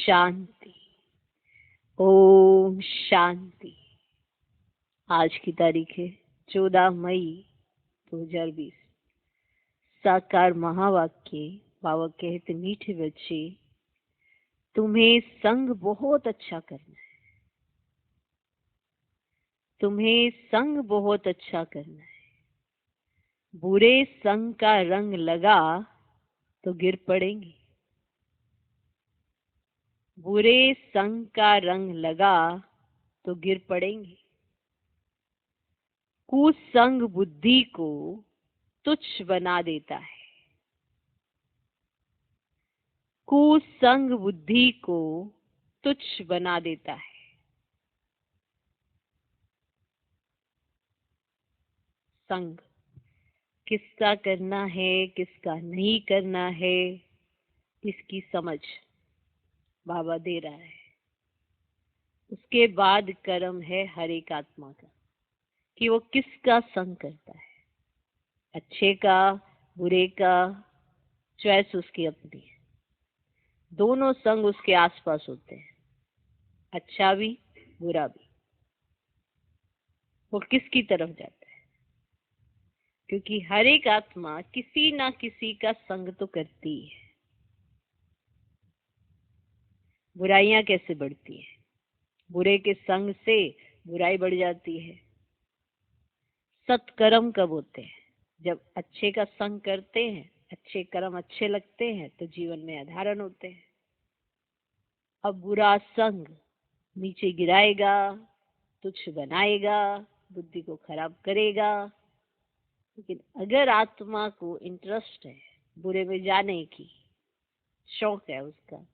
शांति। ओम शांति। आज की तारीख है 14 मई 2020। साकार महावाक्य। बाबा कहते मीठे बच्चे, तुम्हें संग बहुत अच्छा करना है। तुम्हें संग बहुत अच्छा करना है। बुरे संग का रंग लगा तो गिर पड़ेंगे। बुरे संग का रंग लगा तो गिर पड़ेंगे। कुसंग बुद्धि को तुच्छ बना देता है। कुसंग बुद्धि को तुच्छ बना देता है। संग किसका करना है, किसका नहीं करना है, इसकी समझ बाबा दे रहा है। उसके बाद कर्म है हर एक आत्मा का कि वो किसका संग करता है। अच्छे का, बुरे का, चॉइस उसकी अपनी है। दोनों संग उसके आसपास होते हैं, अच्छा भी बुरा भी। वो किसकी तरफ जाता है? क्योंकि हर एक आत्मा किसी ना किसी का संग तो करती है। बुराइयां कैसे बढ़ती है? बुरे के संग से बुराई बढ़ जाती है। सत्कर्म कब होते हैं? जब अच्छे का संग करते हैं, अच्छे कर्म अच्छे लगते हैं तो जीवन में आधारण होते हैं। अब बुरा संग नीचे गिराएगा, तुच्छ बनाएगा, बुद्धि को खराब करेगा। लेकिन अगर आत्मा को इंटरेस्ट है, बुरे में जाने की शौक है उसका,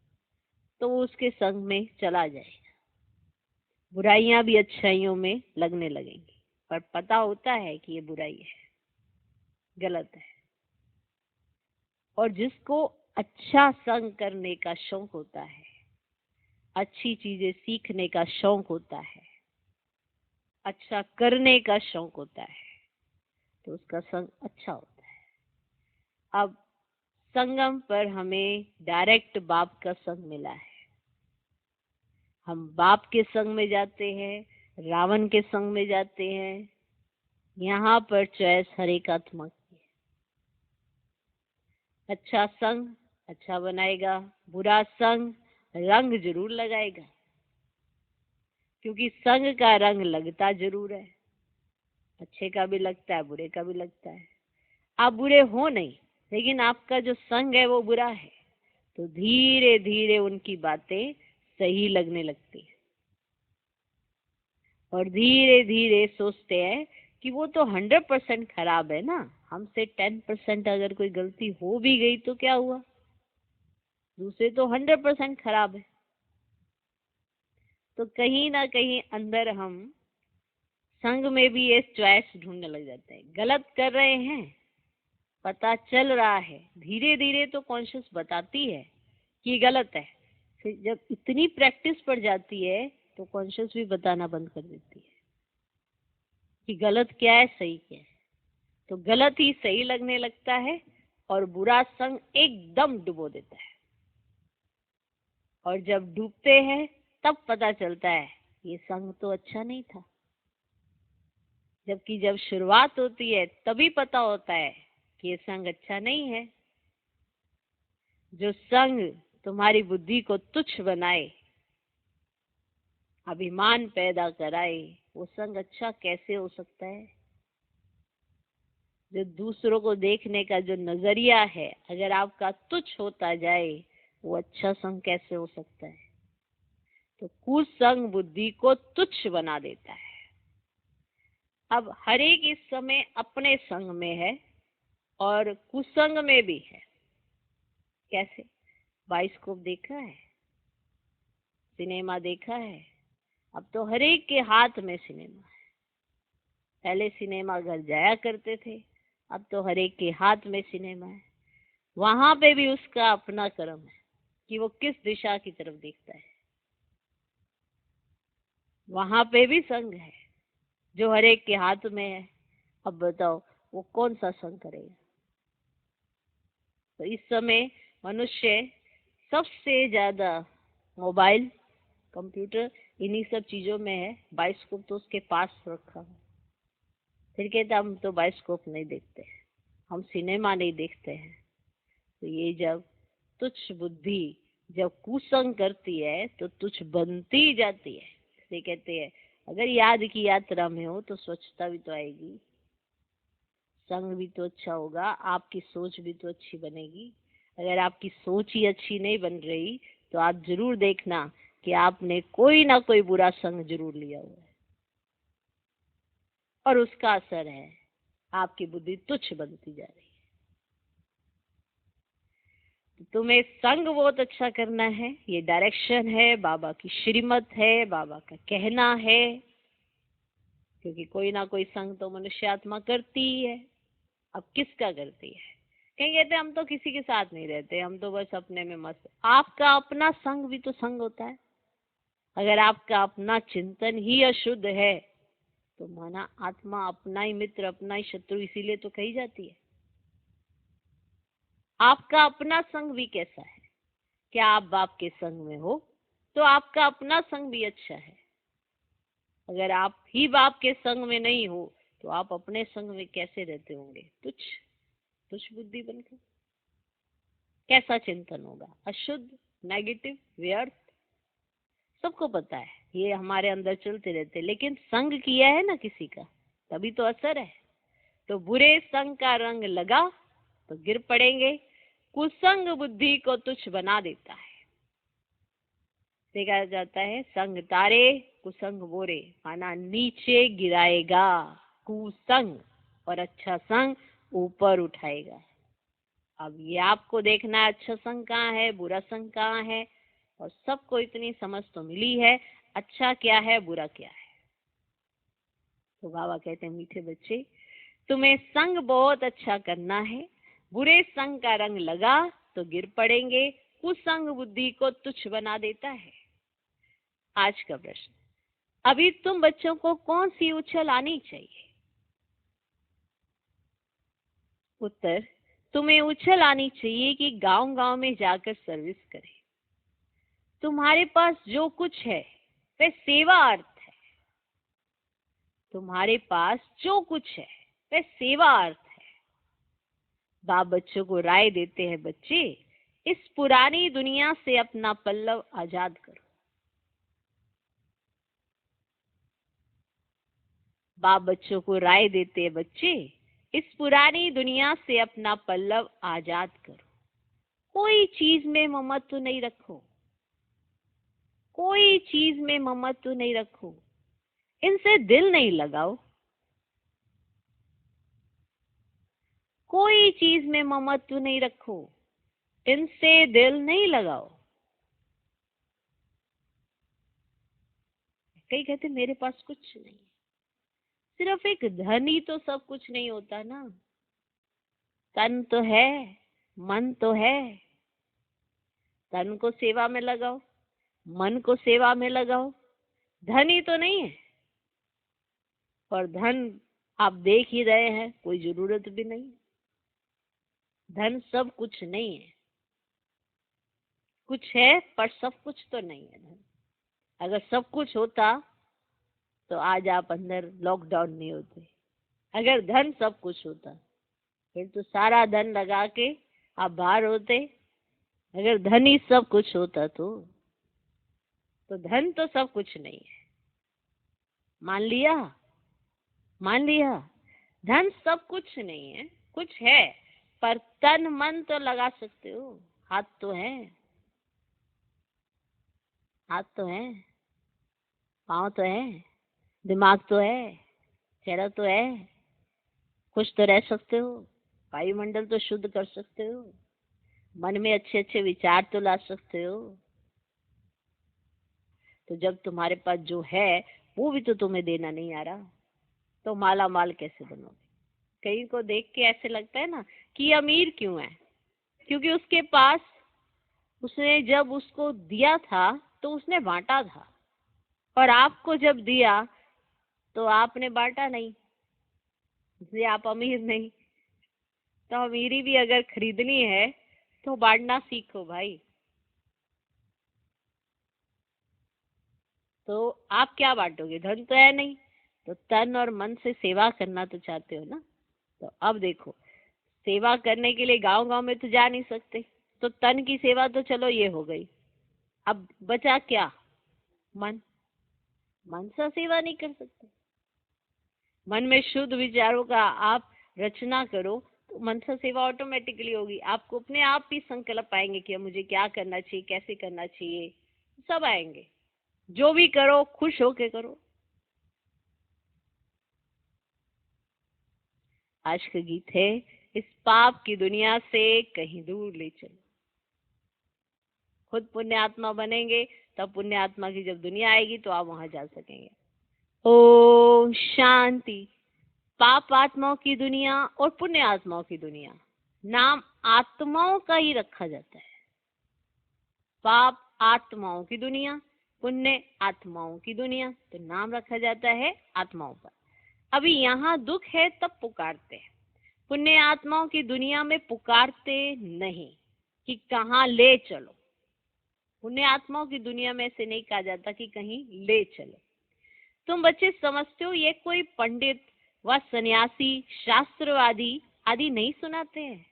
तो वो उसके संग में चला जाएगा। बुराइयां भी अच्छाइयों में लगने लगेंगी, पर पता होता है कि ये बुराई है, गलत है। और जिसको अच्छा संग करने का शौक होता है, अच्छी चीजें सीखने का शौक होता है, अच्छा करने का शौक होता है, तो उसका संग अच्छा होता है। अब संगम पर हमें डायरेक्ट बाप का संग मिला है। हम बाप के संग में जाते हैं, रावण के संग में जाते हैं। यहाँ पर चॉइस हर एक आत्मा की है। अच्छा संग अच्छा बनाएगा, बुरा संग रंग जरूर लगाएगा, क्योंकि संग का रंग लगता जरूर है। अच्छे का भी लगता है, बुरे का भी लगता है। आप बुरे हो नहीं, लेकिन आपका जो संग है वो बुरा है, तो धीरे धीरे उनकी बातें सही लगने लगती है। और धीरे धीरे सोचते हैं कि वो तो 100% खराब है ना, हमसे 10% अगर कोई गलती हो भी गई तो क्या हुआ, दूसरे तो 100% खराब है। तो कहीं ना कहीं अंदर हम संग में भी ये चॉइस ढूंढने लग जाते हैं। गलत कर रहे हैं, पता चल रहा है, धीरे धीरे तो कॉन्शियस बताती है कि गलत है। फिर जब इतनी प्रैक्टिस पड़ जाती है तो कॉन्शियस भी बताना बंद कर देती है कि गलत क्या है, सही क्या है। तो गलत ही सही लगने लगता है और बुरा संग एकदम डुबो देता है। और जब डूबते हैं तब पता चलता है ये संग तो अच्छा नहीं था। जबकि जब शुरुआत होती है तभी पता होता है कि ये संग अच्छा नहीं है। जो संग तुम्हारी बुद्धि को तुच्छ बनाए, अभिमान पैदा कराए, वो संग अच्छा कैसे हो सकता है? जो दूसरों को देखने का जो नजरिया है, अगर आपका तुच्छ होता जाए, वो अच्छा संग कैसे हो सकता है? तो कुसंग बुद्धि को तुच्छ बना देता है। अब हर एक इस समय अपने संग में है और कुसंग में भी है। कैसे? बाइस्कोप देखा है, सिनेमा देखा है। अब तो हर एक के हाथ में सिनेमा है। पहले सिनेमा घर जाया करते थे, अब तो हर एक के हाथ में सिनेमा है। वहां पे भी उसका अपना कर्म है कि वो किस दिशा की तरफ देखता है। वहां पे भी संग है जो हर एक के हाथ में है। अब बताओ वो कौन सा संग करेगा? तो इस समय मनुष्य सबसे ज्यादा मोबाइल, कंप्यूटर, इन्हीं सब चीजों में है। बायोस्कोप तो उसके पास रखा है। फिर कहते हम तो बायोस्कोप नहीं देखते, हम सिनेमा नहीं देखते हैं। तो ये जब तुच्छ बुद्धि जब कुसंग करती है तो तुच्छ बनती जाती है। इसे कहते हैं अगर याद की यात्रा में हो तो स्वच्छता भी तो आएगी, संग भी तो अच्छा होगा, आपकी सोच भी तो अच्छी बनेगी। अगर आपकी सोच ही अच्छी नहीं बन रही तो आप जरूर देखना कि आपने कोई ना कोई बुरा संग जरूर लिया हुआ है और उसका असर है आपकी बुद्धि तुच्छ बनती जा रही है। तो तुम्हें संग बहुत अच्छा करना है, ये डायरेक्शन है, बाबा की श्रीमत है, बाबा का कहना है। क्योंकि कोई ना कोई संग तो मनुष्य आत्मा करती ही है। अब किसका करती है? कहीं कहते हम तो किसी के साथ नहीं रहते, हम तो बस अपने में मस्त। आपका अपना संग भी तो संग होता है। अगर आपका अपना चिंतन ही अशुद्ध है तो माना आत्मा अपना ही मित्र अपना ही शत्रु, इसीलिए तो कही जाती है। आपका अपना संग भी कैसा है? क्या आप बाप के संग में हो तो आपका अपना संग भी अच्छा है। अगर आप ही बाप के संग में नहीं हो तो आप अपने संग में कैसे रहते होंगे? तुच्छ तुच्छ बुद्धि बनकर कैसा चिंतन होगा? अशुद्ध, नेगेटिव, व्यर्थ। सबको पता है ये हमारे अंदर चलते रहते, लेकिन संग किया है ना किसी का, तभी तो असर है। तो बुरे संग का रंग लगा तो गिर पड़ेंगे। कुसंग बुद्धि को तुच्छ बना देता है। देखा जाता है संग तारे कुसंग बोरे, माना नीचे गिराएगा कुसंग और अच्छा संग ऊपर उठाएगा। अब ये आपको देखना है अच्छा संग कहाँ है, बुरा संग कहाँ है। और सबको इतनी समझ तो मिली है अच्छा क्या है बुरा क्या है। तो बाबा कहते हैं मीठे बच्चे, तुम्हें संग बहुत अच्छा करना है। बुरे संग का रंग लगा तो गिर पड़ेंगे। कुसंग बुद्धि को तुच्छ बना देता है। आज का प्रश्न, अभी तुम बच्चों को कौन सी उछल आनी चाहिए? उत्तर, तुम्हें उछल आनी चाहिए कि गांव गांव में जाकर सर्विस करें। तुम्हारे पास जो कुछ है वह सेवा अर्थ है। तुम्हारे पास जो कुछ है वह सेवा अर्थ है। बाप बच्चों को राय देते हैं, बच्चे इस पुरानी दुनिया से अपना पल्लव आजाद करो। बाप बच्चों को राय देते हैं, बच्चे इस पुरानी दुनिया से अपना पल्लव आजाद करो। कोई चीज में ममत्व नहीं रखो, कोई चीज में ममत्व नहीं रखो। इनसे दिल नहीं लगाओ। कोई चीज में ममत्व नहीं रखो, इनसे दिल नहीं लगाओ। कई कहते मेरे पास कुछ नहीं। सिर्फ एक धन ही तो सब कुछ नहीं होता ना। तन तो है, मन तो है। तन को सेवा में लगाओ, मन को सेवा में लगाओ। धन ही तो नहीं है। और धन आप देख ही रहे हैं, कोई जरूरत भी नहीं। धन सब कुछ नहीं है। कुछ है पर सब कुछ तो नहीं है धन। अगर सब कुछ होता तो आज आप अंदर लॉकडाउन नहीं होते। अगर धन सब कुछ होता फिर तो सारा धन लगा के आप बाहर होते। अगर धन ही सब कुछ होता तो धन तो सब कुछ नहीं है। मान लिया? मान लिया धन सब कुछ नहीं है। कुछ है पर तन मन तो लगा सकते हो। हाथ तो है, हाथ तो है, पाँव तो है, दिमाग तो है, चेहरा तो है। खुश तो रह सकते हो, वायुमंडल तो शुद्ध कर सकते हो, मन में अच्छे अच्छे विचार तो ला सकते हो। तो जब तुम्हारे पास जो है वो भी तो तुम्हें देना नहीं आ रहा, तो माला माल कैसे बनोगे? कहीं को देख के ऐसे लगता है ना कि ये अमीर क्यों है? क्योंकि उसके पास, उसने जब उसको दिया था तो उसने बांटा था। और आपको जब दिया तो आपने बांटा नहीं, इसलिए आप अमीर नहीं। तो अमीरी भी अगर खरीदनी है तो बांटना सीखो भाई। तो आप क्या बांटोगे? धन तो है नहीं, तो तन और मन से सेवा करना तो चाहते हो ना। तो अब देखो, सेवा करने के लिए गांव गांव में तो जा नहीं सकते, तो तन की सेवा तो चलो ये हो गई। अब बचा क्या? मन। मन से सेवा नहीं कर सकते। मन में शुद्ध विचारों का आप रचना करो तो मन से सेवा ऑटोमेटिकली होगी। आपको अपने आप ही संकल्प आएंगे कि अब मुझे क्या करना चाहिए, कैसे करना चाहिए, सब आएंगे। जो भी करो खुश होके करो। आज का गीत है, इस पाप की दुनिया से कहीं दूर ले चलो। खुद पुण्य आत्मा बनेंगे, तब पुण्य आत्मा की जब दुनिया आएगी तो आप वहां जा सकेंगे। ओम शांति। पाप आत्माओं की दुनिया और पुण्य आत्माओं की दुनिया, नाम आत्माओं का ही रखा जाता है। पाप आत्माओं की दुनिया, पुण्य आत्माओं की दुनिया, तो नाम रखा जाता है आत्माओं पर। अभी यहाँ दुख है तब पुकारते हैं। पुण्य आत्माओं की दुनिया में पुकारते नहीं कि कहाँ ले चलो। पुण्य आत्माओं की दुनिया में ऐसे नहीं कहा जाता कि कहीं ले चलो। तुम बच्चे समझते हो ये कोई पंडित व सन्यासी शास्त्रवादी आदि नहीं सुनाते हैं।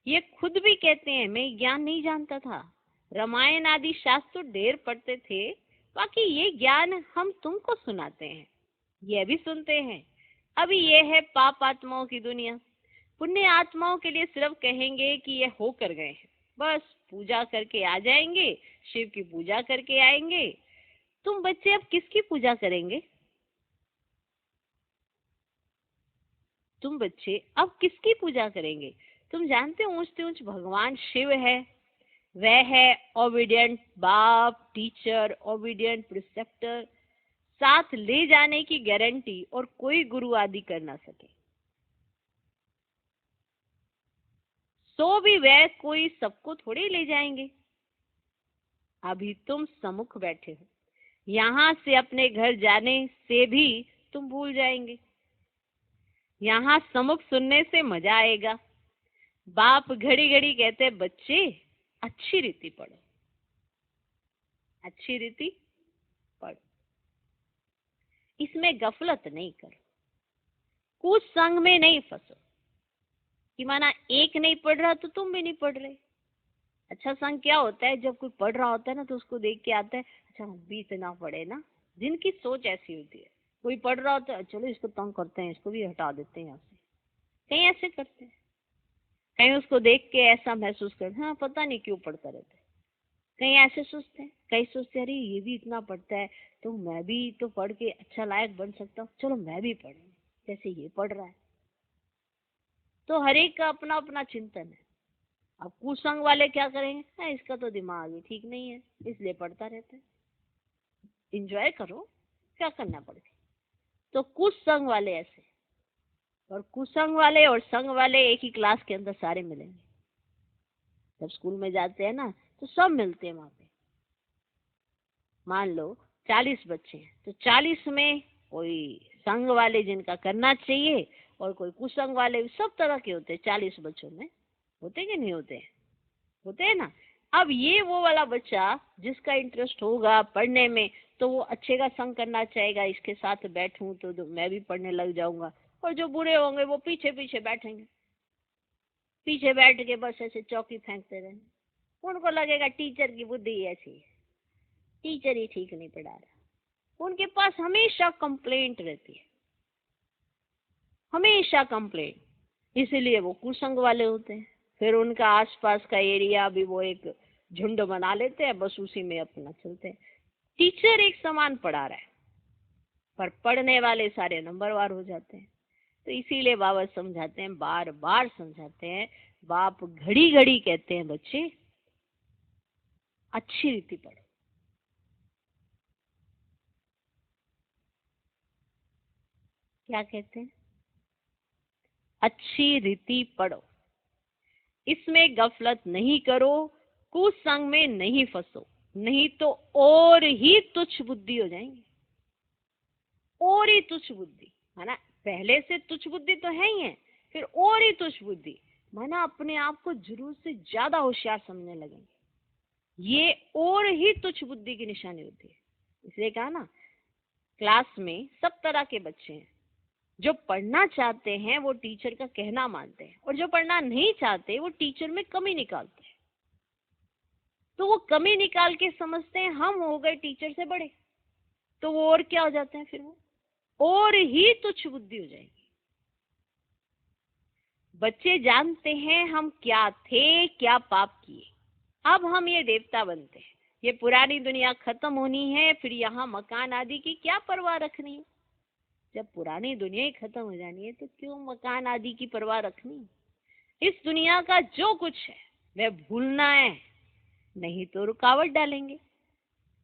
ये खुद भी कहते हैं मैं ज्ञान नहीं जानता था, रामायण आदि शास्त्र ढेर पढ़ते थे, बाकी ये ज्ञान हम तुमको सुनाते हैं। ये भी सुनते हैं। अभी ये है पाप आत्माओं की दुनिया। पुण्य आत्माओं के लिए सिर्फ कहेंगे कि ये होकर गए हैं, बस पूजा करके आ जाएंगे, शिव की पूजा करके आएंगे। तुम बच्चे अब किसकी पूजा करेंगे? तुम बच्चे अब किसकी पूजा करेंगे? तुम जानते हो ऊंचते ऊंच भगवान शिव है। वह है ओबीडियंट बाप, टीचर, ओबीडियंट प्रिसेप्टर, साथ ले जाने की गारंटी और कोई गुरु आदि कर ना सके। सो भी वह कोई सबको थोड़ी ले जाएंगे। अभी तुम सम्मुख बैठे हो, यहाँ से अपने घर जाने से भी तुम भूल जाएंगे। यहाँ सम्मुख सुनने से मजा आएगा। बाप घड़ी घड़ी कहते बच्चे अच्छी रीति पढ़ो, अच्छी रीति पढ़ो, इसमें गफलत नहीं करो, कुछ संग में नहीं फंसो कि माना एक नहीं पढ़ रहा तो तुम भी नहीं पढ़ रहे। अच्छा संग क्या होता है? जब कोई पढ़ रहा होता है ना तो उसको देख के आता है अच्छा हम भी इतना पढ़े ना। जिनकी सोच ऐसी होती है, कोई पढ़ रहा होता है चलो इसको तंग करते हैं, इसको भी हटा देते हैं यहाँ से। कहीं ऐसे करते हैं, कहीं उसको देख के ऐसा महसूस करते हाँ पता नहीं क्यों पढ़ता रहता है। कहीं ऐसे सोचते हैं, कहीं सोचते हैं अरे ये भी इतना पढ़ता है तो मैं भी तो पढ़ के अच्छा लायक बन सकता हूँ, चलो मैं भी पढ़ूँ जैसे ये पढ़ रहा है। तो हर एक का अपना अपना चिंतन है। अब कुसंग वाले क्या करेंगे? हाँ इसका तो दिमाग ही ठीक नहीं है इसलिए पढ़ता रहता है। इंजॉय करो, क्या करना पड़ेगा। तो कुसंग वाले ऐसे, और कुसंग वाले और संग वाले एक ही क्लास के अंदर सारे मिलेंगे। जब स्कूल में जाते हैं ना तो सब मिलते हैं वहां पे। मान लो 40 बच्चे हैं तो 40 में कोई संग वाले जिनका करना चाहिए और कोई कुसंग वाले, सब तरह के होते हैं 40 बच्चों में। होते कि नहीं होते? होते हैं ना। अब ये वो वाला बच्चा जिसका इंटरेस्ट होगा पढ़ने में तो वो अच्छे का संग करना चाहेगा, इसके साथ बैठूं तो मैं भी पढ़ने लग जाऊंगा। और जो बुरे होंगे वो पीछे पीछे बैठेंगे, पीछे बैठ के बस ऐसे चौकी फेंकते रहेंगे। उनको लगेगा टीचर की बुद्धि ऐसी है, टीचर ही ठीक नहीं पढ़ा रहा। उनके पास हमेशा कंप्लेंट रहती है, हमेशा कंप्लेंट। इसीलिए वो कुसंग वाले होते हैं। फिर उनका आसपास का एरिया भी वो एक झुंड बना लेते हैं, बस उसी में अपना चलते हैं। टीचर एक समान पढ़ा रहा है पर पढ़ने वाले सारे नंबरवार हो जाते हैं। तो इसीलिए बाबा समझाते हैं, बार बार समझाते हैं। बाप घड़ी घड़ी कहते हैं बच्चे अच्छी रीति पढ़ो। क्या कहते हैं? अच्छी रीति पढ़ो, इसमें गफलत नहीं करो, कुसंग में नहीं फंसो, नहीं तो और ही तुच्छ बुद्धि हो जाएंगे। और ही तुच्छ बुद्धि माना पहले से तुच्छ बुद्धि तो है ही है, फिर और ही तुच्छ बुद्धि माना अपने आप को जरूरत से ज्यादा होशियार समझने लगेंगे। ये और ही तुच्छ बुद्धि की निशानी होती है। इसलिए कहा ना, क्लास में सब तरह के बच्चे हैं। जो पढ़ना चाहते हैं वो टीचर का कहना मानते हैं, और जो पढ़ना नहीं चाहते वो टीचर में कमी निकालते हैं। तो वो कमी निकाल के समझते हैं हम हो गए टीचर से बड़े, तो वो और क्या हो जाते हैं, फिर वो और ही तुच्छ बुद्धि हो जाएगी। बच्चे जानते हैं हम क्या थे, क्या पाप किए, अब हम ये देवता बनते हैं। ये पुरानी दुनिया खत्म होनी है, फिर यहाँ मकान आदि की क्या परवाह रखनी है। जब पुरानी दुनिया ही खत्म हो जानी है तो क्यों मकान आदि की परवाह रखनी है। इस दुनिया का जो कुछ है वह भूलना है, नहीं तो रुकावट डालेंगे।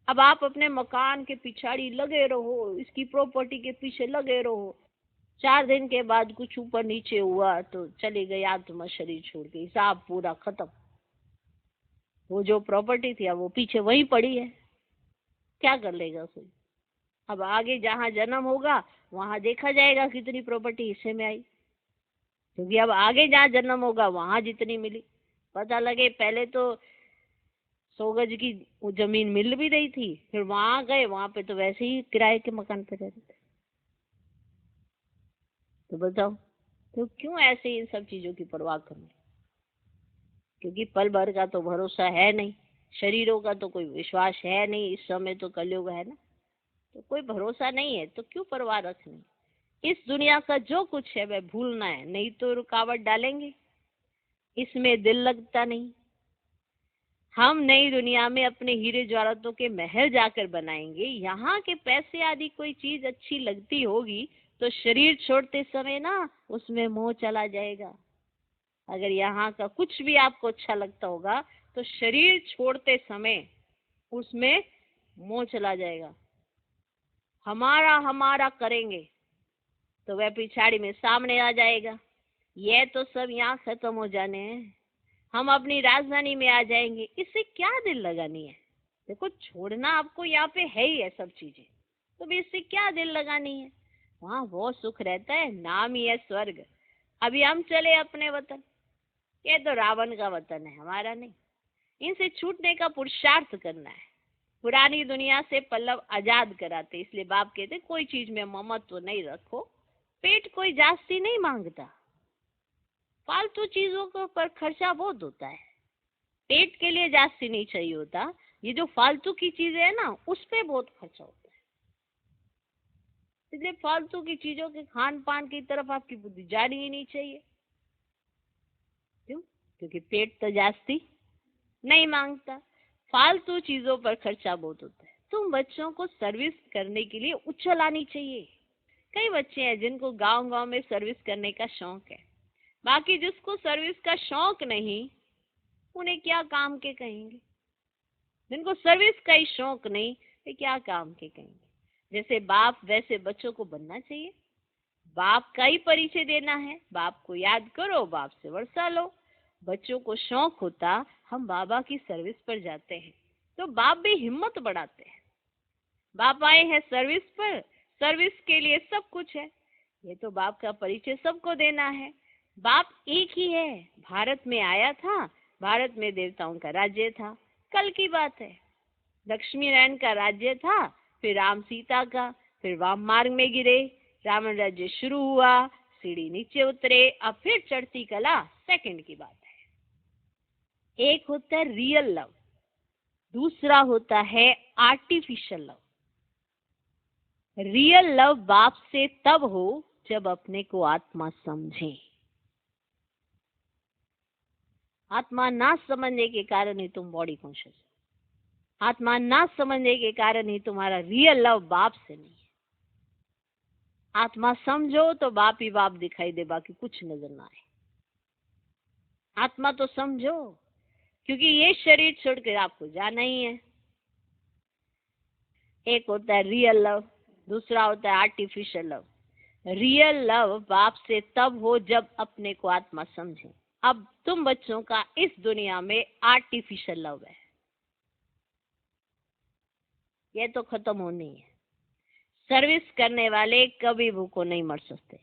अब आप अपने मकान के पिछाड़ी लगे रहो, इसकी प्रॉपर्टी के पीछे लगे रहो, 4 दिन के बाद कुछ ऊपर नीचे हुआ तो चली गई आत्मा शरीर छोड़ के, हिसाब पूरा खत्म। वो जो प्रॉपर्टी थी अब वो पीछे वहीं पड़ी है, क्या कर लेगा कोई। अब आगे जहाँ जन्म होगा वहां देखा जाएगा कितनी प्रॉपर्टी हिस्से में आई, क्योंकि अब आगे जहाँ जन्म होगा वहां जितनी मिली। पता लगे पहले तो 100 गज की वो जमीन मिल भी रही थी, फिर वहां गए, वहां पे तो वैसे ही किराए के मकान पे रह रहे थे। तो बताओ, तो क्यों ऐसे इन सब चीजों की परवाह करनी। क्योंकि पल भर का तो भरोसा है नहीं, शरीरों का तो कोई विश्वास है नहीं, इस समय तो कलयुग है ना, तो कोई भरोसा नहीं है, तो क्यों परवाह रखनी। इस दुनिया का जो कुछ है वह भूलना है, नहीं तो रुकावट डालेंगे, इसमें दिल लगता नहीं। हम नई दुनिया में अपने हीरे जवाहरातों के महल जाकर बनाएंगे, यहाँ के पैसे आदि कोई चीज अच्छी लगती होगी तो शरीर छोड़ते समय ना उसमें मोह चला जाएगा। अगर यहाँ का कुछ भी आपको अच्छा लगता होगा तो शरीर छोड़ते समय उसमें मोह चला जाएगा। हमारा हमारा करेंगे तो वह पिछाड़ी में सामने आ जाएगा। यह तो सब यहाँ खत्म हो जाने हैं, हम अपनी राजधानी में आ जाएंगे, इससे क्या दिल लगानी है। देखो, छोड़ना आपको यहाँ पे है ही है सब चीजें, तो भी इससे क्या दिल लगानी है। वहाँ वो सुख रहता है, नाम ही है स्वर्ग। अभी हम चले अपने वतन, ये तो रावण का वतन है, हमारा नहीं। इनसे छूटने का पुरुषार्थ करना है। पुरानी दुनिया से पल्लव आजाद कराते, इसलिए बाप कहते कोई चीज में ममत्व नहीं रखो। पेट कोई जास्ती नहीं मांगता, फालतू चीजों के ऊपर खर्चा बहुत होता है, पेट के लिए जास्ती नहीं चाहिए होता। ये जो फालतू की चीजें है ना उस पे बहुत खर्चा होता है। इसलिए फालतू की चीजों के खान पान की तरफ आपकी बुद्धि जानी ही नहीं चाहिए। क्यों? क्योंकि पेट तो जास्ती नहीं मांगता, फालतू चीजों पर खर्चा बहुत होता है। तुम बच्चों को सर्विस करने के लिए उछल आनी चाहिए। कई बच्चे हैं जिनको गांव गांव में सर्विस करने का शौक है, बाकी जिसको सर्विस का शौक नहीं उन्हें क्या काम के कहेंगे। जिनको सर्विस का ही शौक नहीं वे क्या काम के कहेंगे। जैसे बाप वैसे बच्चों को बनना चाहिए। बाप का ही परिचय देना है, बाप को याद करो, बाप से वर्षा लो। बच्चों को शौक होता हम बाबा की सर्विस पर जाते हैं तो बाप भी हिम्मत बढ़ाते हैं। बाप आए हैं सर्विस पर, सर्विस के लिए सब कुछ है, ये तो बाप का परिचय सबको देना है। बाप एक ही है, भारत में आया था, भारत में देवताओं का राज्य था, कल की बात है। लक्ष्मी नारायण का राज्य था, फिर राम सीता का, फिर वाम मार्ग में गिरे, रावण राज्य शुरू हुआ, सीढ़ी नीचे उतरे, अब फिर चढ़ती कला सेकंड की बात है। एक होता है रियल लव, दूसरा होता है आर्टिफिशियल लव। रियल लव बाप से तब हो जब अपने को आत्मा समझे। आत्मा ना समझने के कारण ही तुम बॉडी कॉन्शियस हो, आत्मा ना समझने के कारण ही तुम्हारा रियल लव बाप से नहीं है। आत्मा समझो तो बाप ही बाप दिखाई दे, बाकी कुछ नजर ना आए। आत्मा तो समझो, क्योंकि ये शरीर छोड़कर आपको जाना ही है। एक होता है रियल लव, दूसरा होता है आर्टिफिशियल लव। रियल लव बाप से तब हो जब अपने को आत्मा समझे। अब तुम बच्चों का इस दुनिया में आर्टिफिशियल लव है, ये तो खत्म होनी है। सर्विस करने वाले कभी भूखों नहीं मर सकते,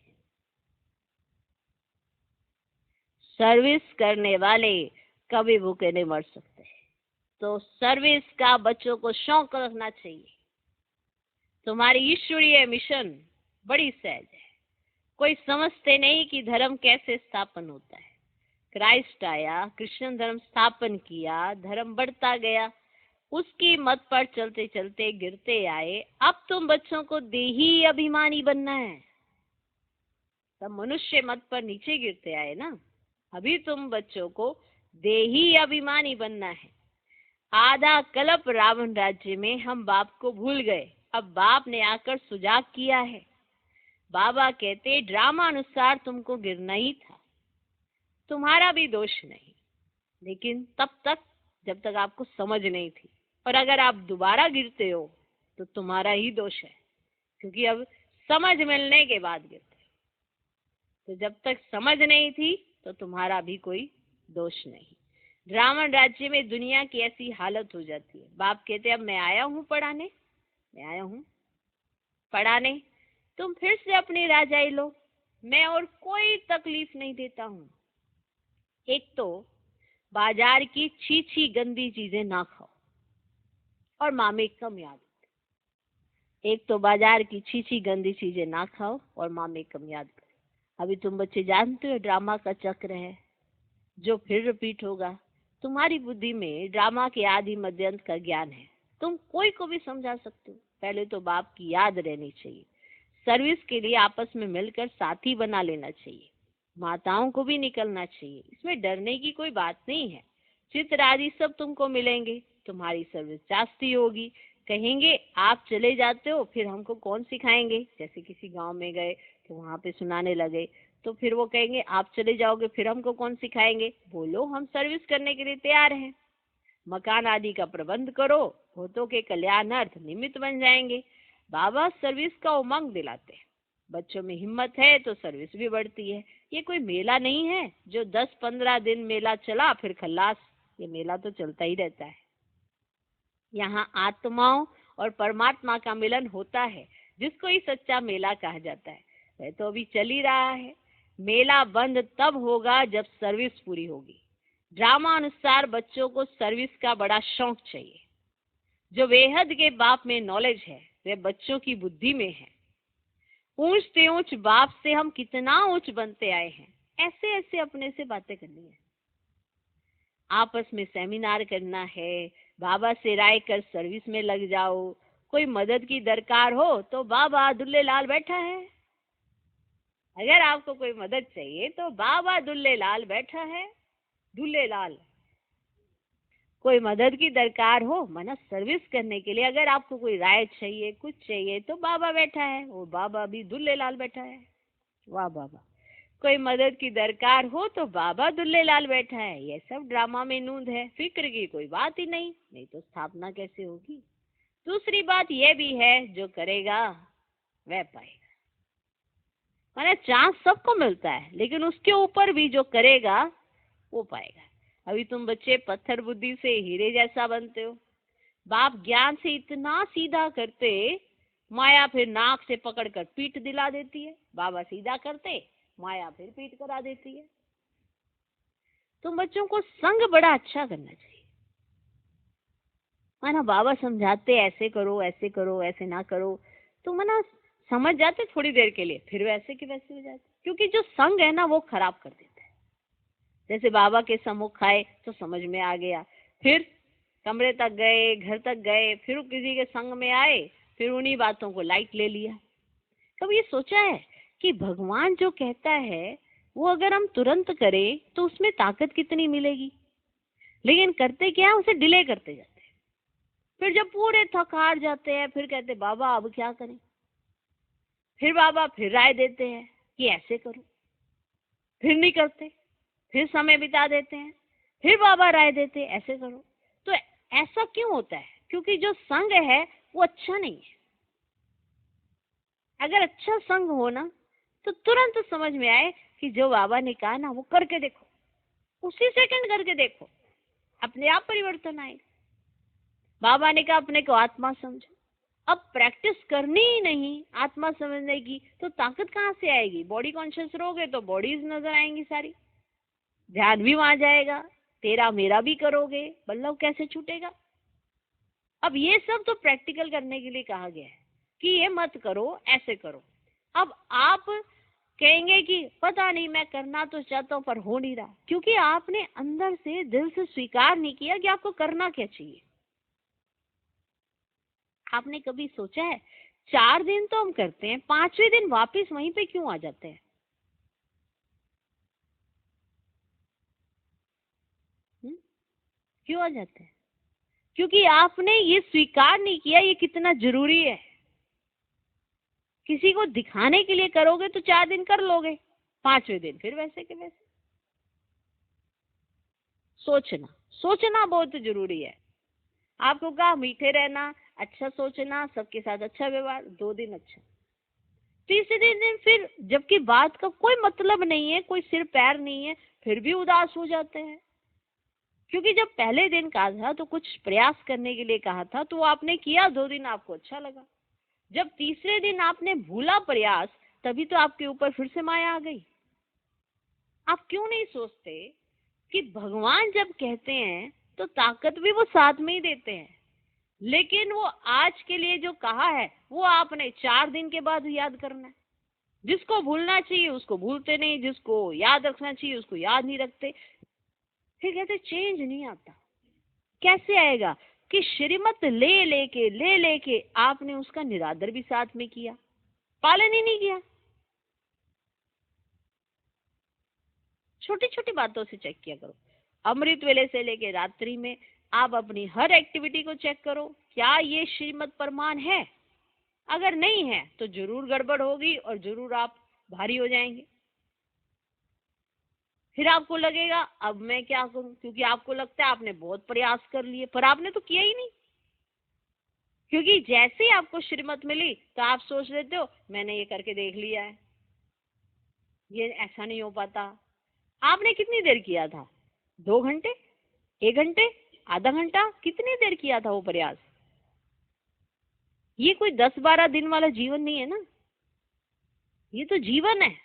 सर्विस करने वाले कभी भूखे नहीं मर सकते। तो सर्विस का बच्चों को शौक रखना चाहिए। तुम्हारी ईश्वरीय मिशन बड़ी सहज है। कोई समझते नहीं कि धर्म कैसे स्थापन होता है। क्राइस्ट आया, कृष्ण धर्म स्थापन किया, धर्म बढ़ता गया, उसकी मत पर चलते चलते गिरते आए। अब तुम बच्चों को देही अभिमानी बनना है। तब मनुष्य मत पर नीचे गिरते आए ना। अभी तुम बच्चों को देही अभिमानी बनना है। आधा कल्प रावण राज्य में हम बाप को भूल गए। अब बाप ने आकर सुजाग किया है। बाबा कहते ड्रामा अनुसार तुमको गिरना ही था, तुम्हारा भी दोष नहीं, लेकिन तब तक जब तक आपको समझ नहीं थी। और अगर आप दोबारा गिरते हो तो तुम्हारा ही दोष है, क्योंकि अब समझ मिलने के बाद गिरते हो। तो जब तक समझ नहीं थी तो तुम्हारा भी कोई दोष नहीं। रावण राज्य में दुनिया की ऐसी हालत हो जाती है। बाप कहते अब मैं आया हूँ पढ़ाने, मैं आया हूँ पढ़ाने, तुम फिर से अपनी राजाई लो, मैं और कोई तकलीफ नहीं देता हूँ। एक तो बाजार की छी गंदी चीजें ना खाओ और मामे कम याद। एक तो बाजार की छी गंदी चीजें ना खाओ और मामे कम याद करो। अभी तुम बच्चे जानते हो ड्रामा का चक्र है जो फिर रिपीट होगा। तुम्हारी बुद्धि में ड्रामा के आदि मध्य अंत का ज्ञान है। तुम कोई को भी समझा सकते हो। पहले तो बाप की याद रहनी चाहिए। सर्विस के लिए आपस में मिलकर साथी बना लेना चाहिए। माताओं को भी निकलना चाहिए। इसमें डरने की कोई बात नहीं है। चित्र आदि सब तुमको मिलेंगे। तुम्हारी सर्विस जास्ती होगी। कहेंगे आप चले जाते हो, फिर हमको कौन सिखाएंगे। जैसे किसी गांव में गए तो वहां पे सुनाने लगे, तो फिर वो कहेंगे आप चले जाओगे, फिर हमको कौन सिखाएंगे। बोलो हम सर्विस करने के लिए तैयार हैं। मकान आदि का प्रबंध करो, भूतों के कल्याणार्थ निमित्त बन जाएंगे। बाबा सर्विस का उमंग दिलाते हैं। बच्चों में हिम्मत है तो सर्विस भी बढ़ती है। ये कोई मेला नहीं है जो 10-15 दिन मेला चला फिर खल्लास। ये मेला तो चलता ही रहता है। यहाँ आत्माओं और परमात्मा का मिलन होता है, जिसको ही सच्चा मेला कहा जाता है। वह तो अभी चल ही रहा है। मेला बंद तब होगा जब सर्विस पूरी होगी। ड्रामा अनुसार बच्चों को सर्विस का बड़ा शौक चाहिए। जो बेहद के बाप में नॉलेज है वह बच्चों की बुद्धि में है। ऊंच से ऊंच बाप से हम कितना ऊंच बनते आए हैं। ऐसे ऐसे अपने से बातें करनी है, आपस में सेमिनार करना है, बाबा से राय कर सर्विस में लग जाओ। कोई मदद की दरकार हो तो बाबा दुल्ले लाल बैठा है। अगर आपको कोई मदद चाहिए तो बाबा दुल्ले लाल बैठा है। दुल्ले लाल कोई मदद की दरकार हो, माना सर्विस करने के लिए, अगर आपको कोई राय चाहिए, कुछ चाहिए, तो बाबा बैठा है। वो बाबा भी दुल्ले लाल बैठा है। वाह बाबा। कोई मदद की दरकार हो तो बाबा दुल्ले लाल बैठा है। ये सब ड्रामा में नूंद है। फिक्र की कोई बात ही नहीं, नहीं तो स्थापना कैसे होगी। दूसरी बात यह भी है, जो करेगा वह पाएगा। माने चांस सबको मिलता है, लेकिन उसके ऊपर भी जो करेगा वो पाएगा। अभी तुम बच्चे पत्थर बुद्धि से हीरे जैसा बनते हो। बाप ज्ञान से इतना सीधा करते, माया फिर नाक से पकड़कर पीठ दिला देती है। बाबा सीधा करते, माया फिर पीठ करा देती है। तुम बच्चों को संग बड़ा अच्छा करना चाहिए। माना बाबा समझाते ऐसे करो, ऐसे करो, ऐसे ना करो, तो माना समझ जाते थोड़ी देर के लिए, फिर वैसे के वैसे हो जाते। क्योंकि जो संग है ना वो खराब कर देता है। जैसे बाबा के सम्मुख आए तो समझ में आ गया, फिर कमरे तक गए, घर तक गए, फिर किसी के संग में आए, फिर उन्हीं बातों को लाइट ले लिया। कब ये सोचा है कि भगवान जो कहता है वो अगर हम तुरंत करें तो उसमें ताकत कितनी मिलेगी। लेकिन करते क्या, उसे डिले करते जाते हैं। फिर जब पूरे थक हार जाते हैं, फिर कहते बाबा अब क्या करें। फिर बाबा फिर राय देते हैं कि ऐसे करो, फिर नहीं करते, फिर समय बिता देते हैं, फिर बाबा राय देते हैं ऐसे करो। तो ऐसा क्यों होता है? क्योंकि जो संग है वो अच्छा नहीं है। अगर अच्छा संग हो ना तो तुरंत समझ में आए कि जो बाबा ने कहा ना वो करके देखो, उसी सेकंड करके देखो, अपने आप परिवर्तन आएगा। बाबा ने कहा अपने को आत्मा समझो। अब प्रैक्टिस करनी ही नहीं आत्मा समझने की, तो ताकत कहाँ से आएगी। बॉडी कॉन्शियस रहोगे तो बॉडीज नजर आएंगी सारी, ध्यान भी वहां जाएगा, तेरा मेरा भी करोगे, बल्लभ कैसे छूटेगा। अब ये सब तो प्रैक्टिकल करने के लिए कहा गया है। कि ये मत करो, ऐसे करो। अब आप कहेंगे कि पता नहीं, मैं करना तो चाहता हूं पर हो नहीं रहा, क्योंकि आपने अंदर से दिल से स्वीकार नहीं किया कि आपको करना क्या चाहिए। आपने कभी सोचा है 4 दिन तो हम करते हैं, 5वें दिन वापस वहीं पे क्यों आ जाते हैं? हुँ? क्यों आ जाते हैं? क्योंकि आपने ये स्वीकार नहीं किया ये कितना जरूरी है। किसी को दिखाने के लिए करोगे तो 4 दिन कर लोगे, 5वें दिन फिर वैसे के वैसे। सोचना, सोचना बहुत जरूरी है। आपको कहा मीठे रहना, अच्छा सोचना, सबके साथ अच्छा व्यवहार, 2 दिन अच्छा, तीसरे दिन फिर जबकि बात का कोई मतलब नहीं है, कोई सिर पैर नहीं है, फिर भी उदास हो जाते हैं। क्योंकि जब पहले दिन कहा था तो कुछ प्रयास करने के लिए कहा था, तो आपने किया, 2 दिन आपको अच्छा लगा। जब तीसरे दिन आपने भूला प्रयास, तभी तो आपके ऊपर फिर से माया आ गई। आप क्यों नहीं सोचते कि भगवान जब कहते हैं तो ताकत भी वो साथ में ही देते हैं, लेकिन वो आज के लिए जो कहा है वो आपने 4 दिन के बाद याद करना है। जिसको भूलना चाहिए उसको भूलते नहीं, जिसको याद रखना चाहिए उसको याद नहीं रखते। फिर कहते चेंज नहीं आता। कैसे आएगा? कि श्रीमत ले लेके आपने उसका निरादर भी साथ में किया, पालन ही नहीं किया। छोटी छोटी बातों से चेक किया करो। अमृत वेले से लेके रात्रि में आप अपनी हर एक्टिविटी को चेक करो, क्या ये श्रीमत प्रमाण है? अगर नहीं है तो जरूर गड़बड़ होगी और जरूर आप भारी हो जाएंगे। फिर आपको लगेगा अब मैं क्या करूं, क्योंकि आपको लगता है आपने बहुत प्रयास कर लिए पर आपने तो किया ही नहीं। क्योंकि जैसे ही आपको श्रीमत मिली तो आप सोच लेते हो मैंने ये करके देख लिया है, ये ऐसा नहीं हो पाता। आपने कितनी देर किया था? 2 घंटे, 1 घंटे, आधा घंटा, कितनी देर किया था वो प्रयास? ये कोई 10-12 दिन वाला जीवन नहीं है ना, ये तो जीवन है।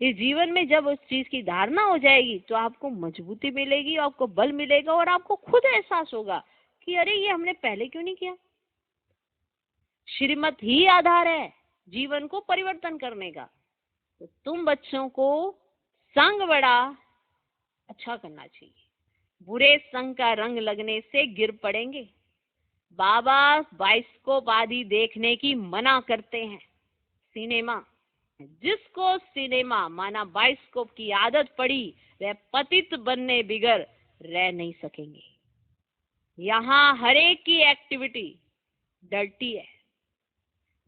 इस जीवन में जब उस चीज की धारणा हो जाएगी तो आपको मजबूती मिलेगी, आपको बल मिलेगा और आपको खुद एहसास होगा कि अरे ये हमने पहले क्यों नहीं किया। श्रीमत ही आधार है जीवन को परिवर्तन करने का। तो तुम बच्चों को संग बड़ा अच्छा करना चाहिए। बुरे संग का रंग लगने से गिर पड़ेंगे। बाबा बाइस्कोप आदि देखने की मना करते हैं। सिनेमा, जिसको सिनेमा माना बाइस्कोप की आदत पड़ी वह पतित बनने बिगर रह नहीं सकेंगे। यहाँ हर एक की एक्टिविटी डर्टी है,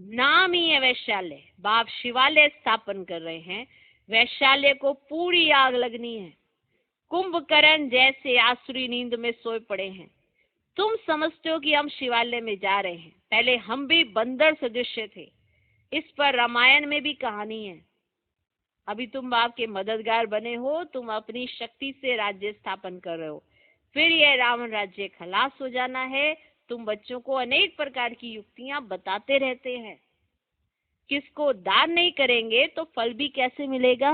नाम ही है वैश्यालय। बाप शिवालय स्थापन कर रहे हैं, वैश्यालय को पूरी आग लगनी है। कुंभकर्ण जैसे आसुरी नींद में सोए पड़े हैं। तुम समझते हो कि हम शिवालय में जा रहे हैं, पहले हम भी बंदर सदृश थे। इस पर रामायण में भी कहानी है। अभी तुम बाप के मददगार बने हो, तुम अपनी शक्ति से राज्य स्थापन कर रहे हो, फिर यह रावण राज्य खलास हो जाना है। तुम बच्चों को अनेक प्रकार की युक्तियां बताते रहते हैं। किसको दान नहीं करेंगे तो फल भी कैसे मिलेगा?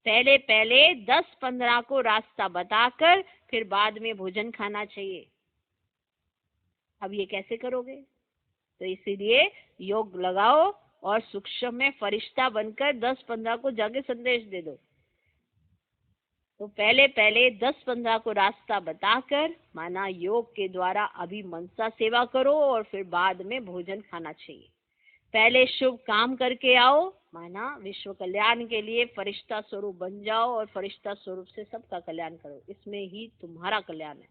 पहले पहले 10-15 को रास्ता बताकर फिर बाद में भोजन खाना चाहिए। अब ये कैसे करोगे? तो इसीलिए योग लगाओ और सूक्ष्म में फरिश्ता बनकर 10-15 को जाके संदेश दे दो। तो पहले पहले 10-15 को रास्ता बताकर माना योग के द्वारा अभी मनसा सेवा करो और फिर बाद में भोजन खाना चाहिए। पहले शुभ काम करके आओ, माना विश्व कल्याण के लिए फरिश्ता स्वरूप बन जाओ और फरिश्ता स्वरूप से सबका कल्याण करो। इसमें ही तुम्हारा कल्याण है।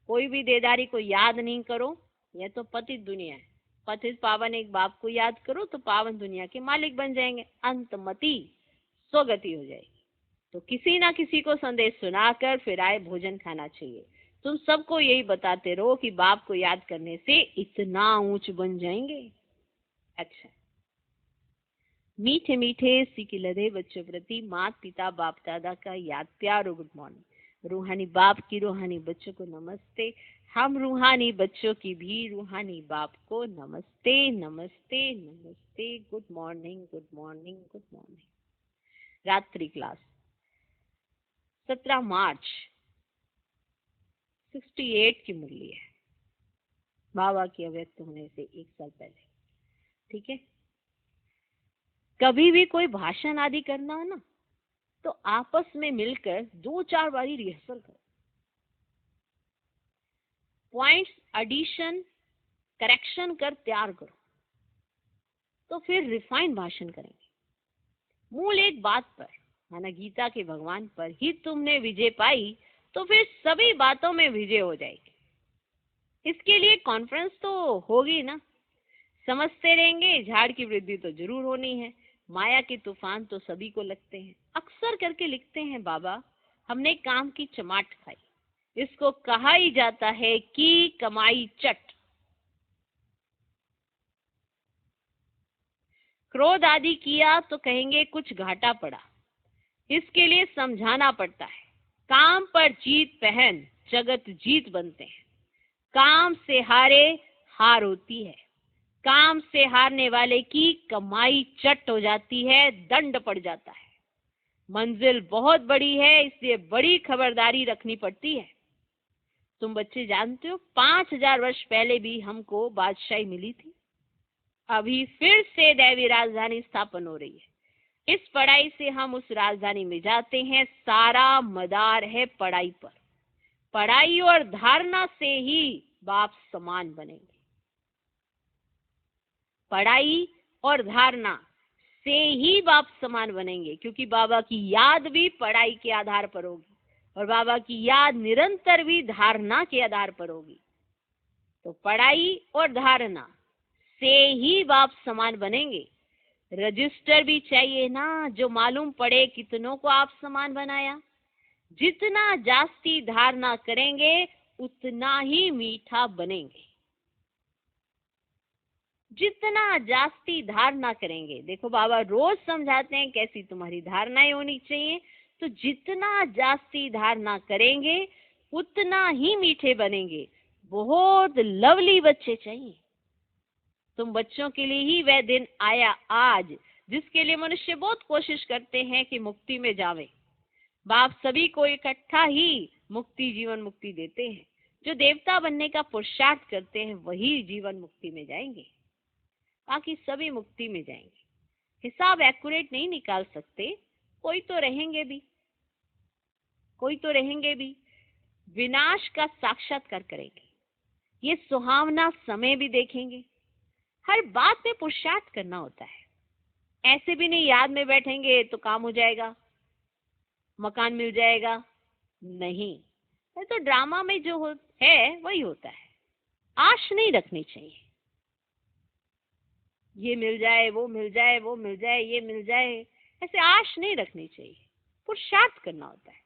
कोई भी देदारी को याद नहीं करो, यह तो पतित दुनिया है। पतित पावन एक बाप को याद करो तो पावन दुनिया के मालिक बन जाएंगे, अंतमति स्वगति हो जाएगी। तो किसी ना किसी को संदेश सुनाकर फिर आए भोजन खाना चाहिए। तुम सबको यही बताते रहो कि बाप को याद करने से इतना ऊंच बन जाएंगे। अच्छा, मीठे मीठे सीखी लदे बच्चों प्रति माता पिता बाप दादा का याद प्यार और गुड मॉर्निंग। रूहानी बाप की रूहानी बच्चों को नमस्ते। हम रूहानी बच्चों की भी रूहानी बाप को नमस्ते नमस्ते नमस्ते। Good morning good morning good morning. रात्रि क्लास 17 मार्च 68 की मुरली है, बाबा के अव्यक्त होने से 1 साल पहले। ठीक है। कभी भी कोई भाषण आदि करना हो ना, तो आपस में मिलकर 2-4 बारी रिहर्सल करो। पॉइंट्स एडिशन करेक्शन कर तैयार करो, तो फिर रिफाइन भाषण करेंगे। मूल एक बात पर, माना गीता के भगवान पर ही तुमने विजय पाई, तो फिर सभी बातों में विजय हो जाएगी। इसके लिए कॉन्फ्रेंस तो होगी ना। समझते रहेंगे, झाड़ की वृद्धि तो जरूर होनी है। माया के तूफान तो सभी को लगते हैं। अक्सर करके लिखते हैं बाबा, हमने काम की चमाट खाई। इसको कहा ही जाता है कि कमाई चट। क्रोध आदि किया तो कहेंगे कुछ घाटा पड़ा। इसके लिए समझाना पड़ता है, काम पर जीत पहन जगत जीत बनते हैं। काम से हारे हार होती है। काम से हारने वाले की कमाई चट हो जाती है, दंड पड़ जाता है। मंजिल बहुत बड़ी है, इसलिए बड़ी खबरदारी रखनी पड़ती है। तुम बच्चे जानते हो, 5000 वर्ष पहले भी हमको बादशाही मिली थी। अभी फिर से दैवी राजधानी स्थापन हो रही है। इस पढ़ाई से हम उस राजधानी में जाते हैं। सारा मदार है पढ़ाई पर। पढ़ाई और धारणा से ही बाप समान बनेंगे। पढ़ाई और धारणा से ही बाप समान बनेंगे, क्योंकि बाबा की याद भी पढ़ाई के आधार पर होगी और बाबा की याद निरंतर भी धारणा के आधार पर होगी। तो पढ़ाई और धारणा से ही बाप समान बनेंगे। रजिस्टर भी चाहिए ना, जो मालूम पड़े कितनों को आप समान बनाया। जितना जास्ती धारणा करेंगे उतना ही मीठा बनेंगे। जितना जास्ती धारणा करेंगे, देखो बाबा रोज समझाते हैं कैसी तुम्हारी धारणाएं होनी चाहिए। तो जितना जास्ती धारणा करेंगे उतना ही मीठे बनेंगे। बहुत लवली बच्चे चाहिए। तुम बच्चों के लिए ही वह दिन आया आज, जिसके लिए मनुष्य बहुत कोशिश करते हैं कि मुक्ति में जावे। बाप सभी को इकट्ठा ही मुक्ति, जीवन मुक्ति देते हैं। जो देवता बनने का पुरुषार्थ करते हैं वही जीवन मुक्ति में जाएंगे, बाकी सभी मुक्ति में जाएंगे। हिसाब एक्यूरेट नहीं निकाल सकते, कोई तो रहेंगे भी, कोई तो रहेंगे भी। विनाश का साक्षात्कार करेंगे, ये सुहावना समय भी देखेंगे। हर बात में पुरुषार्थ करना होता है। ऐसे भी नहीं याद में बैठेंगे तो काम हो जाएगा, मकान मिल जाएगा, नहीं। तो ड्रामा में जो है वही होता है। आश नहीं रखनी चाहिए, ये मिल जाए, वो मिल जाए, वो मिल जाए, ये मिल जाए, ऐसे आश नहीं रखनी चाहिए। पुरुषार्थ करना होता है।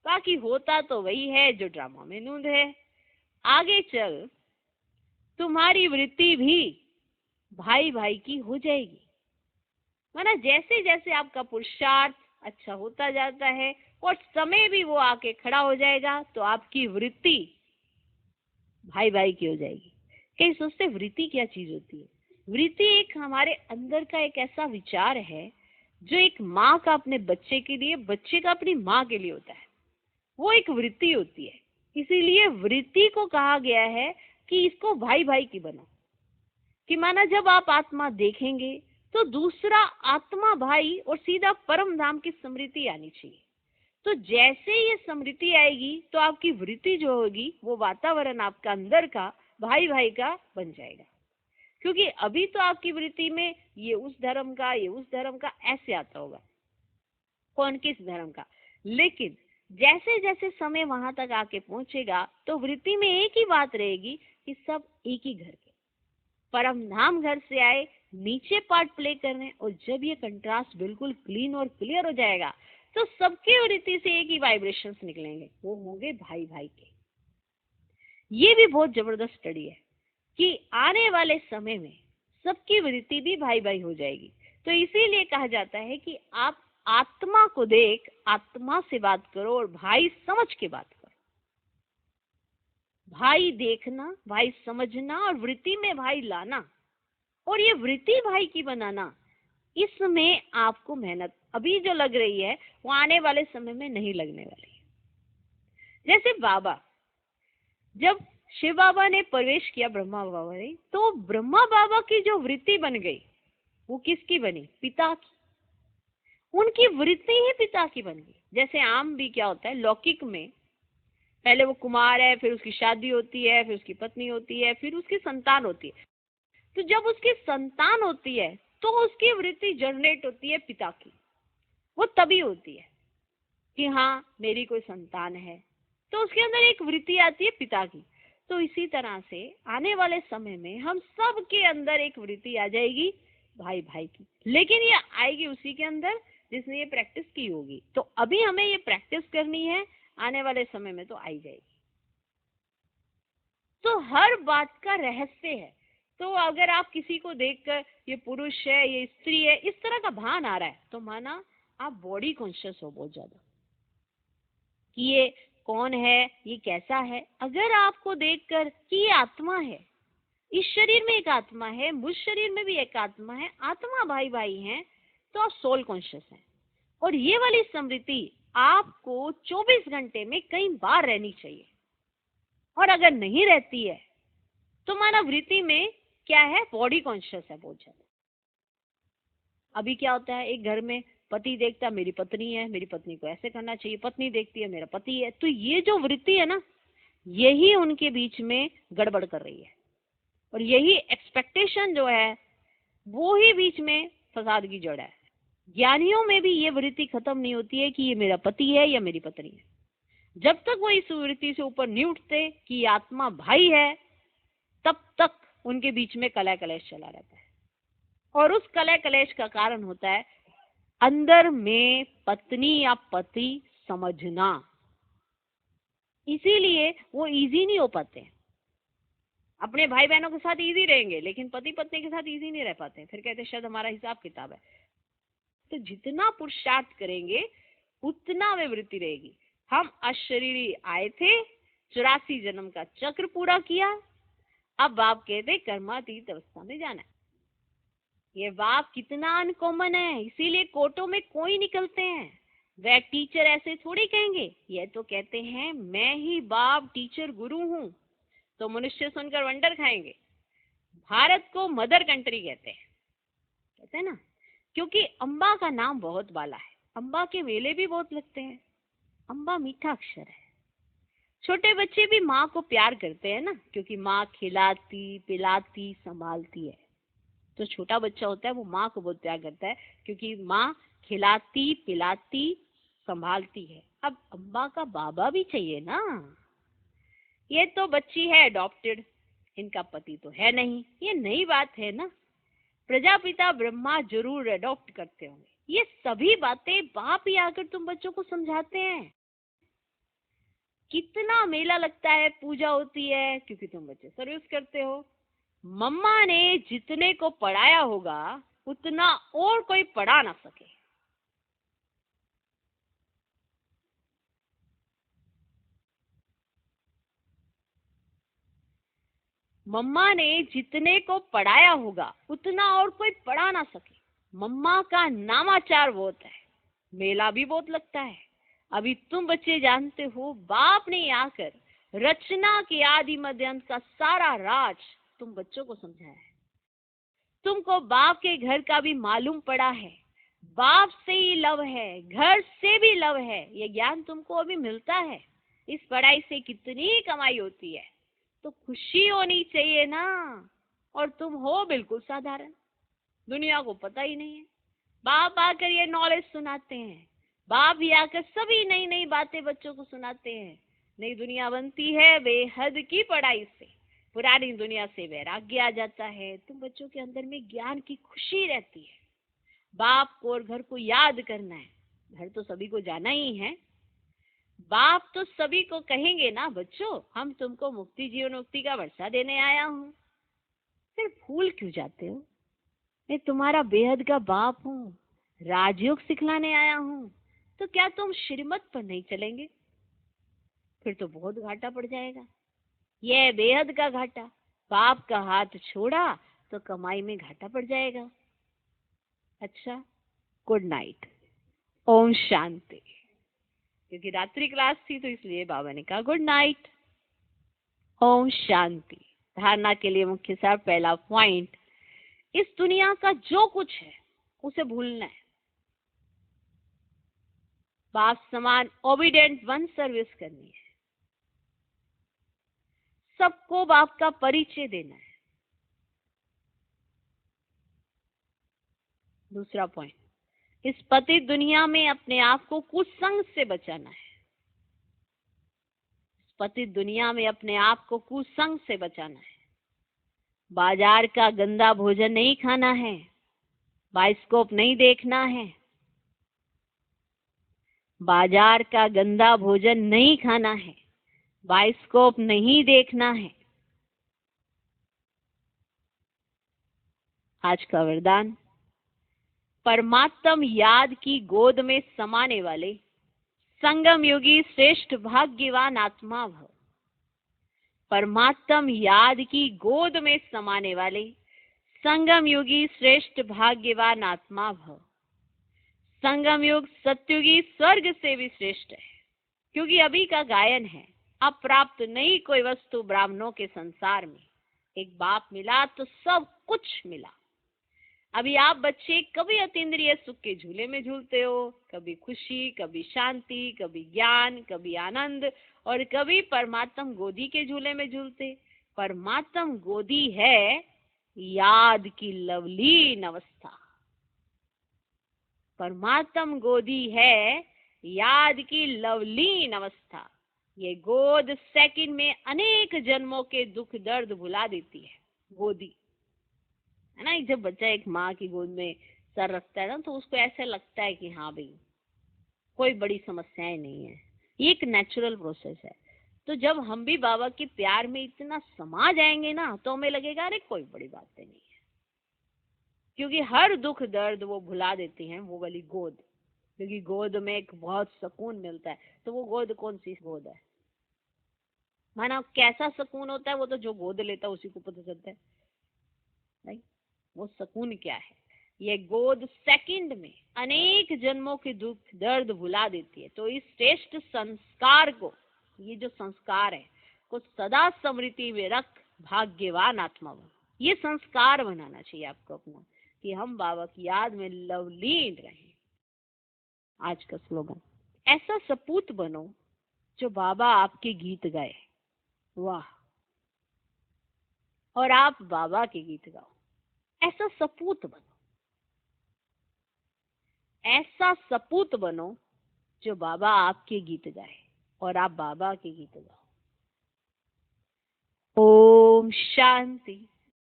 बाकी होता तो वही है जो ड्रामा में नूंद है। आगे चल तुम्हारी वृत्ति भी भाई भाई की हो जाएगी। माना जैसे जैसे आपका पुरुषार्थ अच्छा होता जाता है और समय भी वो आके खड़ा हो जाएगा, तो आपकी वृत्ति भाई भाई की हो जाएगी। कई सोचते वृत्ति क्या चीज होती है। वृत्ति एक हमारे अंदर का एक ऐसा विचार है जो एक माँ का अपने बच्चे के लिए, बच्चे का अपनी माँ के लिए होता है। वो एक वृत्ति होती है। इसीलिए वृत्ति को कहा गया है कि इसको भाई भाई की बनाओ। कि माना जब आप आत्मा देखेंगे तो दूसरा आत्मा भाई और सीधा परम धाम की स्मृति आनी चाहिए। तो जैसे ये स्मृति आएगी तो आपकी वृत्ति जो होगी वो वातावरण आपका अंदर का भाई भाई का बन जाएगा। क्योंकि अभी तो आपकी वृत्ति में ये उस धर्म का, ये उस धर्म का ऐसे आता होगा, कौन किस धर्म का। लेकिन जैसे जैसे समय वहां तक आके पहुंचेगा तो वृत्ति में एक ही बात रहेगी कि सब एक ही घर के परम धाम घर से आए, नीचे पार्ट प्ले करने। और जब ये कंट्रास्ट बिल्कुल क्लीन और क्लियर हो जाएगा तो सबके वृत्ति से एक ही वाइब्रेशंस निकलेंगे, वो होंगे भाई भाई के। ये भी बहुत जबरदस्त स्टडी है कि आने वाले समय में सबकी वृत्ति भी भाई भाई हो जाएगी। तो इसीलिए कहा जाता है कि आप आत्मा को देख, आत्मा से बात करो और भाई समझ के बात करो। भाई देखना, भाई समझना और वृत्ति में भाई लाना, और ये वृत्ति भाई की बनाना, इसमें आपको मेहनत अभी जो लग रही है वो आने वाले समय में नहीं लगने वाली है। जैसे बाबा, जब शिव बाबा ने प्रवेश किया ब्रह्मा बाबा ने, तो ब्रह्मा बाबा की जो वृत्ति बन गई वो किसकी बनी? पिता की। उनकी वृत्ति ही पिता की बन गई। जैसे आम भी क्या होता है, लौकिक में पहले वो कुमार है, फिर उसकी शादी होती है, फिर उसकी पत्नी होती है, फिर उसकी संतान होती है। तो जब उसकी संतान होती है तो उसकी वृत्ति जनरेट होती है पिता की। वो तभी होती है कि हाँ मेरी कोई संतान है, तो उसके अंदर एक वृत्ति आती है पिता की। तो इसी तरह से आने वाले समय में हम सब के अंदर एक वृत्ति आ जाएगी भाई भाई की, लेकिन ये आएगी उसी के अंदर जिसने ये प्रैक्टिस की होगी। तो अभी हमें ये प्रैक्टिस करनी है, आने वाले समय में तो आई जाएगी। तो हर बात का रहस्य है। तो अगर आप किसी को देखकर ये पुरुष है, ये स्त्री है, इस तरह का भान आ रहा है, तो माना आप बॉडी कॉन्शियस हो बहुत ज्यादा कि ये कौन है, ये कैसा है। अगर आपको देखकर कि ये आत्मा है, इस शरीर में एक आत्मा है, मुझ शरीर में भी एक आत्मा है, आत्मा भाई भाई हैं, तो आप सोल कॉन्शियस हैं। और ये वाली स्मृति आपको 24 घंटे में कई बार रहनी चाहिए। और अगर नहीं रहती है तो मानव वृत्ति में क्या है, बॉडी कॉन्शियस है बहुत ज्यादा। अभी क्या होता है, एक घर में पति देखता है मेरी पत्नी है, मेरी पत्नी को ऐसे करना चाहिए, पत्नी देखती है मेरा पति है। तो ये जो वृत्ति है ना, यही उनके बीच में गड़बड़ कर रही है। और यही एक्सपेक्टेशन जो है वो ही बीच में फसाद की जड़ है। ज्ञानियों में भी ये वृत्ति खत्म नहीं होती है कि ये मेरा पति है या मेरी पत्नी है। जब तक वो इस वृत्ति से ऊपर नहीं उठते कि आत्मा भाई है, तब तक उनके बीच में कलह कलेश चला रहता है। और उस कलह कलेश का कारण होता है अंदर में पत्नी या पति समझना। इसीलिए वो इजी नहीं हो पाते। अपने भाई बहनों के साथ इजी रहेंगे, लेकिन पति पत्नी के साथ इजी नहीं रह पाते। फिर कहते शायद हमारा हिसाब किताब है। तो जितना पुरुषार्थ करेंगे उतना वे वृत्ति रहेगी। हम अशरीरी आए थे, 84 जन्म का चक्र पूरा किया, अब बाप कहते कर्मातीत अवस्था में जाना है। ये बाप कितना अनकॉमन है, इसीलिए कोर्टों में कोई निकलते हैं। वह टीचर ऐसे थोड़ी कहेंगे, ये तो कहते हैं मैं ही बाप टीचर गुरु हूं। तो मनुष्य सुनकर वंडर खाएंगे। भारत को मदर कंट्री कहते हैं ना, क्योंकि अम्बा का नाम बहुत बाला है। अम्बा के मेले भी बहुत लगते हैं। अम्बा मीठा अक्षर है। छोटे बच्चे भी माँ को प्यार करते हैं ना, क्योंकि माँ खिलाती पिलाती संभालती है। जो छोटा बच्चा होता है वो माँ को बहुत प्यार करता है, क्योंकि माँ खिलाती पिलाती संभालती है। अब अम्बा का बाबा भी चाहिए ना। ये तो बच्ची है अडॉप्टेड, इनका पति तो है नहीं, ये नई बात है ना। प्रजापिता ब्रह्मा जरूर अडॉप्ट करते होंगे। ये सभी बातें बाप ही आकर तुम बच्चों को समझाते हैं। कितना मेला लगता है, पूजा होती है, क्योंकि तुम बच्चे सर्विस करते हो। मम्मा ने जितने को पढ़ाया होगा उतना और कोई पढ़ा ना सके। मम्मा ने जितने को पढ़ाया होगा उतना और कोई पढ़ा ना सके। मम्मा का नामाचार बहुत है, मेला भी बहुत लगता है। अभी तुम बच्चे जानते हो, बाप ने आकर रचना के आदि मध्य अंत का सारा राज तुम बच्चों को समझाया है। तुमको बाप के घर का भी मालूम पड़ा है। बाप से ही लव है, घर से भी लव है, ये ज्ञान तुमको अभी मिलता है। इस पढ़ाई से कितनी कमाई होती है, तो खुशी होनी चाहिए ना। और तुम हो बिल्कुल साधारण, दुनिया को पता ही नहीं है। बाप आकर ये नॉलेज सुनाते हैं। बाप भी आकर सभी नई नई बातें बच्चों को सुनाते हैं। नई दुनिया बनती है बेहद की पढ़ाई से। पुरानी दुनिया से वैराग्य आ जाता है। तुम बच्चों के अंदर में ज्ञान की खुशी रहती है। बाप को और घर को याद करना है। घर तो सभी को जाना ही है। बाप तो सभी को कहेंगे ना, बच्चों हम तुमको मुक्ति जीवन मुक्ति का वर्षा देने आया हूँ। फिर भूल क्यों जाते हो? मैं तुम्हारा बेहद का बाप हूँ, राजयोग सिखलाने आया हूँ। तो क्या तुम श्रीमत पर नहीं चलेंगे? फिर तो बहुत घाटा पड़ जाएगा। यह बेहद का घाटा। बाप का हाथ छोड़ा तो कमाई में घाटा पड़ जाएगा। अच्छा, गुड नाइट, ओम शांति। क्योंकि रात्रि क्लास थी तो इसलिए बाबा ने कहा गुड नाइट, ओम शांति। धारणा के लिए मुख्य सार पहला पॉइंट, इस दुनिया का जो कुछ है उसे भूलना है। बाप समान ओबीडेंट वन सर्विस करनी है। सबको बाप का परिचय देना है। दूसरा पॉइंट, इस पतित दुनिया में अपने आप को कुसंग से बचाना है। इस पतित दुनिया में अपने आप को कुसंग से बचाना है। बाजार का गंदा भोजन नहीं खाना है। बाइस्कोप नहीं देखना है। बाजार का गंदा भोजन नहीं खाना है। बाइस्कोप नहीं देखना है। आज का वरदान, परमात्म याद की गोद में समाने वाले संगम योगी श्रेष्ठ भाग्यवान आत्मा भव। परमात्म याद की गोद में समाने वाले संगम योगी श्रेष्ठ भाग्यवान आत्मा भव। संगम युग सत्युगी स्वर्ग से भी श्रेष्ठ है, क्योंकि अभी का गायन है, अप्राप्त नहीं कोई वस्तु ब्राह्मणों के संसार में। एक बाप मिला तो सब कुछ मिला। अभी आप बच्चे कभी अतीन्द्रिय सुख के झूले में झूलते हो, कभी खुशी, कभी शांति, कभी ज्ञान, कभी आनंद, और कभी परमात्म गोदी के झूले में झूलते। परमात्म गोदी है याद की लवलीन अवस्था। परमात्म गोदी है याद की लवलीन अवस्था। ये गोद सेकंड में अनेक जन्मों के दुख दर्द भुला देती है। गोदी है ना, जब बच्चा एक माँ की गोद में सर रखता है ना, तो उसको ऐसा लगता है कि हाँ भाई कोई बड़ी समस्याएं नहीं है, ये एक नेचुरल प्रोसेस है। तो जब हम भी बाबा के प्यार में इतना समा जाएंगे ना, तो हमें लगेगा अरे कोई बड़ी बात नहीं है, क्योंकि हर दुख दर्द वो भुला देती हैं वो वाली गोद। क्योंकि गोद में एक बहुत सुकून मिलता है। तो वो गोद कौन सी गोद है? माना कैसा सुकून होता है वो तो जो गोद लेता है उसी को पता चलता है। नहीं, वो सुकून क्या है? ये गोद सेकंड में अनेक जन्मों के दुख दर्द भुला देती है। तो इस श्रेष्ठ संस्कार को, ये जो संस्कार है, को सदा स्मृति में रख भाग्यवान आत्मा बन। ये संस्कार बनाना चाहिए आपको अपना, कि हम बाबा की याद में लवलीन रहें। आज का स्लोगन, ऐसा सपूत बनो जो बाबा आपके गीत गाए। वाह! और आप बाबा के गीत गाओ। ऐसा सपूत बनो, ऐसा सपूत बनो जो बाबा आपके गीत गाए और आप बाबा के गीत गाओ। ओम शांति।